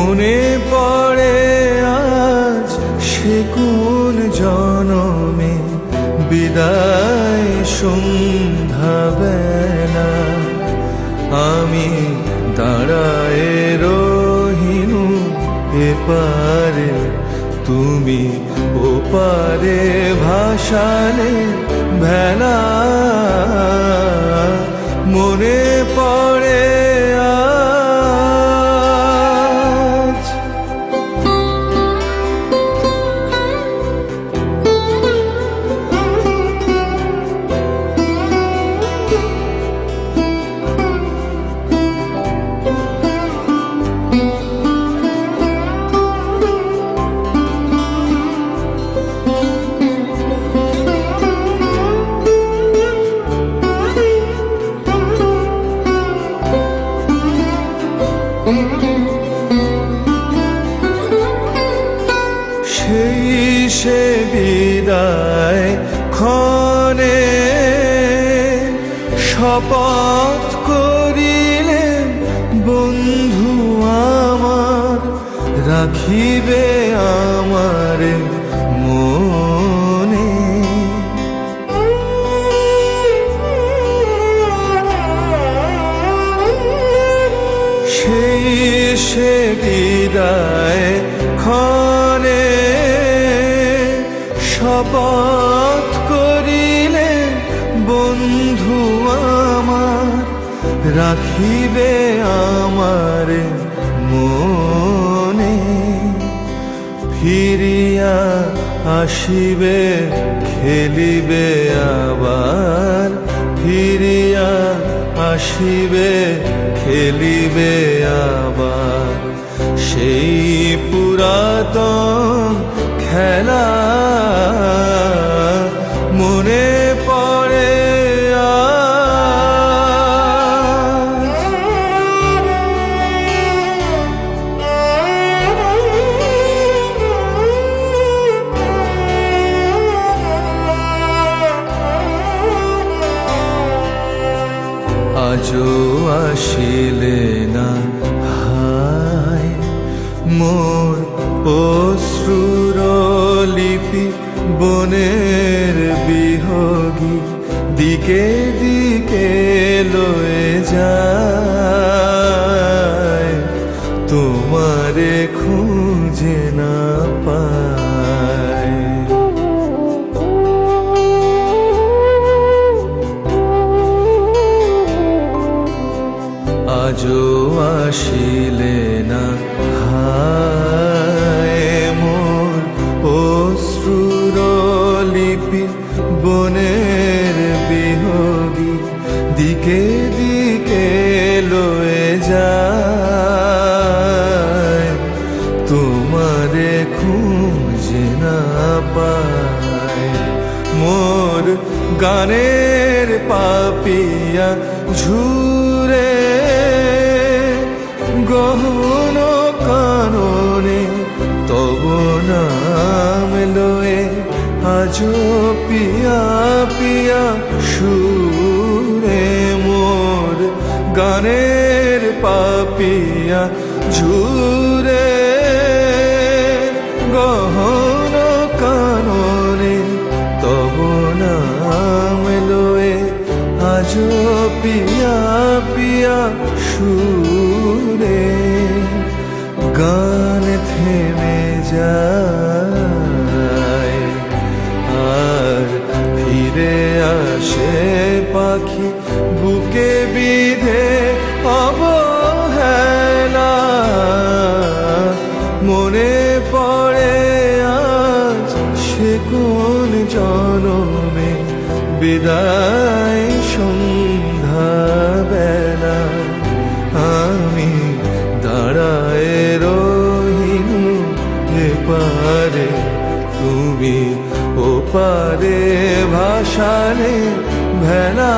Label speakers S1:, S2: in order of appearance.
S1: মনে পড়ে আজ সে কোন জনমে বিদায় সন্ধ্যা বেলা আমি দাঁড়ায় রহিনু এপারে তুমি ওপারে ভাসালে ভেলা মনে পড়ে আজ। সেই সে বিদায় ক্ষণে শপথ করিলে বন্ধু আমার রাখিবে আমার মনে সেই সে বিদায় ক্ষণে শপথ করিলে বন্ধু আমার রাখিবে আমার মনে ফিরিয়া আসিবে খেলিবে আবার ফিরিয়া আসিবে খেলিবে আবার সেই পুরাতন খেলা মনে পড়ে আজও আসিলে না হায় মোর অশ্রুর লিপি বনের বিহগী দিকে দিকে লয়ে যায় তোমারে খুঁজে না পায় আজও আসিলে না হায় মোর অশ্রুর লিপি বনের বিহগী দিকে দিকে লয়ে যায় তোমারে খুঁজে না পায় মোর গানের পাপিয়া ঝুরে গহন কাননে তব নাম লয়ে আজো পিয়া পিয়া সুরে মোর গানের পাপিয়া ঝুরে গহন কাননে তব নাম লয়ে আজো পিয়া পিয়া সুরে গান থেমে যায় আর ফিরে আসে পাখি বুকে বিধে অবহেলা মনে পড়ে আজ সে কোন জনমে বিদায় সন্ধ্যা বেলা আমি দাঁড়ায় রহিনু এপারে তুমি ওপারে ভাসালে ভেলা